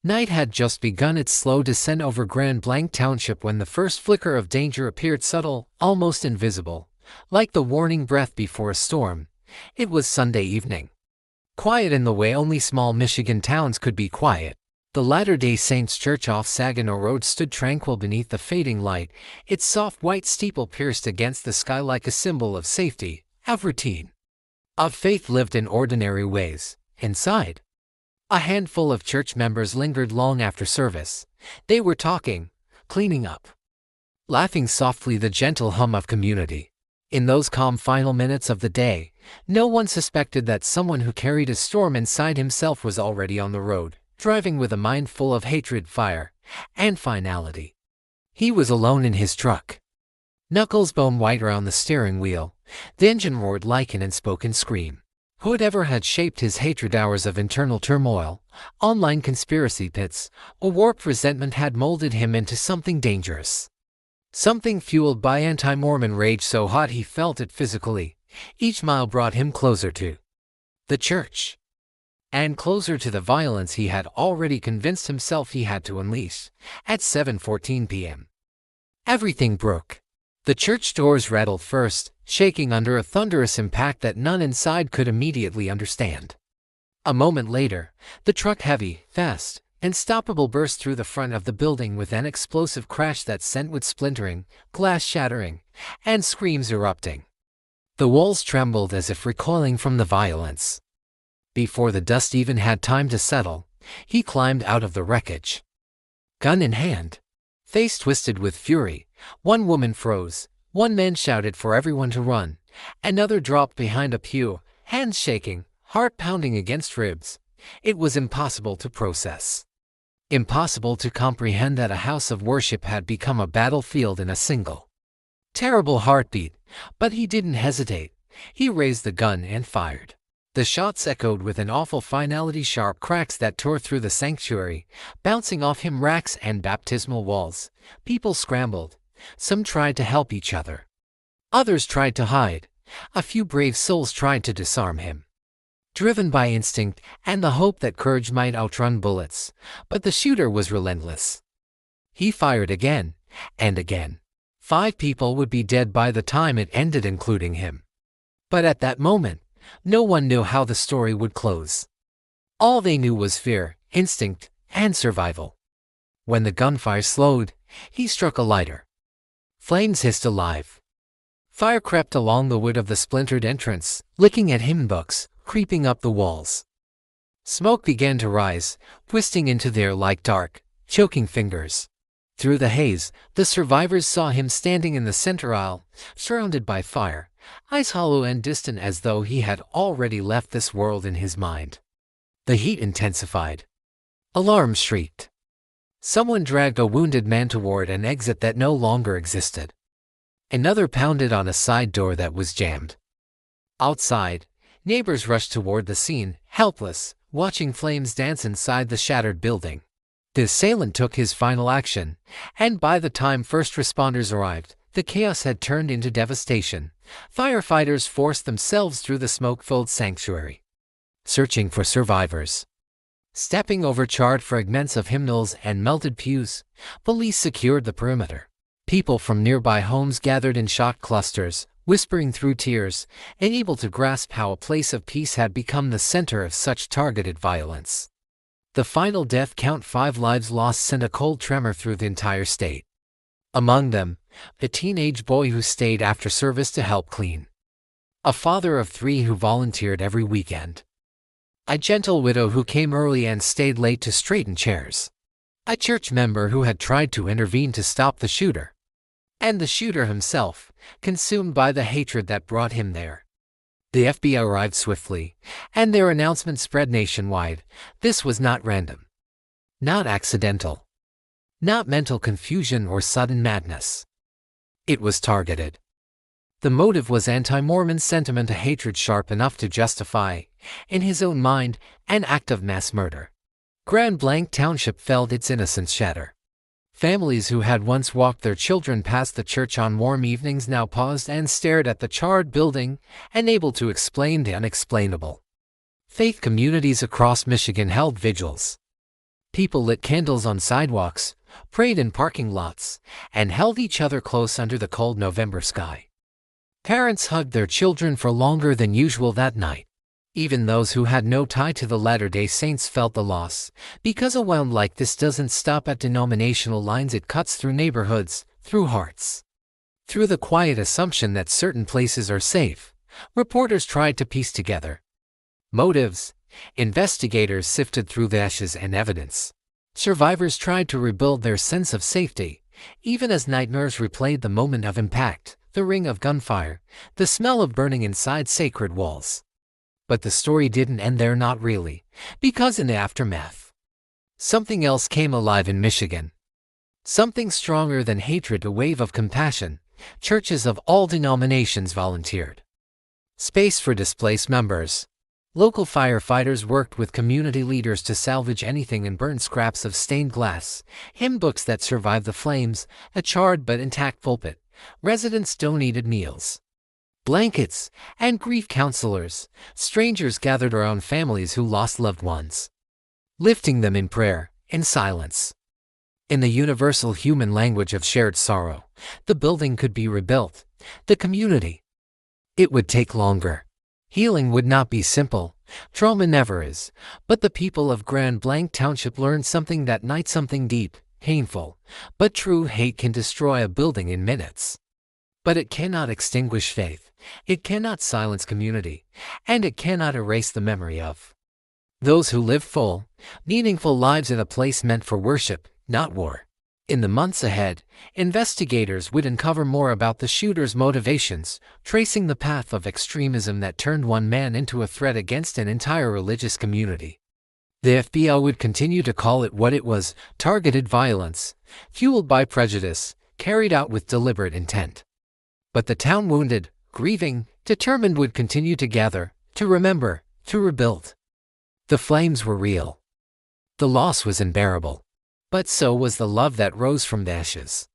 Night had just begun its slow descent over Grand Blanc Township when the first flicker of danger appeared, subtle, almost invisible, like the warning breath before a storm. It was Sunday evening. Quiet in the way only small Michigan towns could be quiet. The Latter-day Saints Church off Saginaw Road stood tranquil beneath the fading light, its soft white steeple pierced against the sky like a symbol of safety, of routine. Of faith lived in ordinary ways. Inside, a handful of church members lingered long after service. They were talking, cleaning up, laughing softly, the gentle hum of community. In those calm final minutes of the day, no one suspected that someone who carried a storm inside himself was already on the road, driving with a mind full of hatred, fire, and finality. He was alone in his truck. Knuckles bone white around the steering wheel, the engine roared like an unspoken scream. Whatever had shaped his hatred, hours of internal turmoil, online conspiracy pits, a warped resentment had molded him into something dangerous. Something fueled by anti-Mormon rage so hot he felt it physically. Each mile brought him closer to the church, and closer to the violence he had already convinced himself he had to unleash. At 7:14 p.m., everything broke. The church doors rattled first, shaking under a thunderous impact that none inside could immediately understand. A moment later, the truck, heavy, fast, unstoppable, burst through the front of the building with an explosive crash that sent wood splintering, glass shattering, and screams erupting. The walls trembled as if recoiling from the violence. Before the dust even had time to settle, he climbed out of the wreckage, gun in hand. Face twisted with fury, one woman froze, one man shouted for everyone to run, another dropped behind a pew, hands shaking, heart pounding against ribs. It was impossible to process. Impossible to comprehend that a house of worship had become a battlefield in a single terrible heartbeat, but he didn't hesitate. He raised the gun and fired. The shots echoed with an awful finality, sharp cracks that tore through the sanctuary, bouncing off him racks and baptismal walls. People scrambled. Some tried to help each other. Others tried to hide. A few brave souls tried to disarm him, driven by instinct and the hope that courage might outrun bullets. But the shooter was relentless. He fired again and again. 5 people would be dead by the time it ended, including him. But at that moment, no one knew how the story would close. All they knew was fear, instinct, and survival. When the gunfire slowed, he struck a lighter. Flames hissed alive. Fire crept along the wood of the splintered entrance, licking at hymn books, creeping up the walls. Smoke began to rise, twisting into the air like dark, choking fingers. Through the haze, the survivors saw him standing in the center aisle, surrounded by fire, eyes hollow and distant as though he had already left this world in his mind. The heat intensified. Alarms shrieked. Someone dragged a wounded man toward an exit that no longer existed. Another pounded on a side door that was jammed. Outside, neighbors rushed toward the scene, helpless, watching flames dance inside the shattered building. The assailant took his final action, and by the time first responders arrived, the chaos had turned into devastation. Firefighters forced themselves through the smoke-filled sanctuary, searching for survivors. Stepping over charred fragments of hymnals and melted pews, police secured the perimeter. People from nearby homes gathered in shocked clusters, whispering through tears, unable to grasp how a place of peace had become the center of such targeted violence. The final death count, 5 lives lost, sent a cold tremor through the entire state. Among them, a teenage boy who stayed after service to help clean. A father of 3 who volunteered every weekend. A gentle widow who came early and stayed late to straighten chairs. A church member who had tried to intervene to stop the shooter. And the shooter himself, consumed by the hatred that brought him there. The FBI arrived swiftly, and their announcement spread nationwide. This was not random. Not accidental. Not mental confusion or sudden madness. It was targeted. The motive was anti-Mormon sentiment, a hatred sharp enough to justify, in his own mind, an act of mass murder. Grand Blanc Township felt its innocence shatter. Families who had once walked their children past the church on warm evenings now paused and stared at the charred building, unable to explain the unexplainable. Faith communities across Michigan held vigils. People lit candles on sidewalks, prayed in parking lots, and held each other close under the cold November sky. Parents hugged their children for longer than usual that night. Even those who had no tie to the Latter-day Saints felt the loss, because a wound like this doesn't stop at denominational lines. It cuts through neighborhoods, through hearts. Through the quiet assumption that certain places are safe, reporters tried to piece together motives. Investigators sifted through the ashes and evidence. Survivors tried to rebuild their sense of safety, even as nightmares replayed the moment of impact, the ring of gunfire, the smell of burning inside sacred walls. But the story didn't end there, not really, because in the aftermath, something else came alive in Michigan. Something stronger than hatred, a wave of compassion. Churches of all denominations volunteered space for displaced members. Local firefighters worked with community leaders to salvage anything and burn scraps of stained glass, hymn books that survived the flames, a charred but intact pulpit. Residents donated meals, blankets, and grief counselors. Strangers gathered around families who lost loved ones, lifting them in prayer, in silence. In the universal human language of shared sorrow, the building could be rebuilt, the community. It would take longer. Healing would not be simple. Trauma never is. But the people of Grand Blanc Township learned something that night, something deep, painful, but true. Hate can destroy a building in minutes. But it cannot extinguish faith. It cannot silence community. And it cannot erase the memory of those who lived full, meaningful lives in a place meant for worship, not war. In the months ahead, investigators would uncover more about the shooter's motivations, tracing the path of extremism that turned one man into a threat against an entire religious community. The FBI would continue to call it what it was: targeted violence, fueled by prejudice, carried out with deliberate intent. But the town, wounded, grieving, determined, would continue to gather, to remember, to rebuild. The flames were real. The loss was unbearable. But so was the love that rose from the ashes.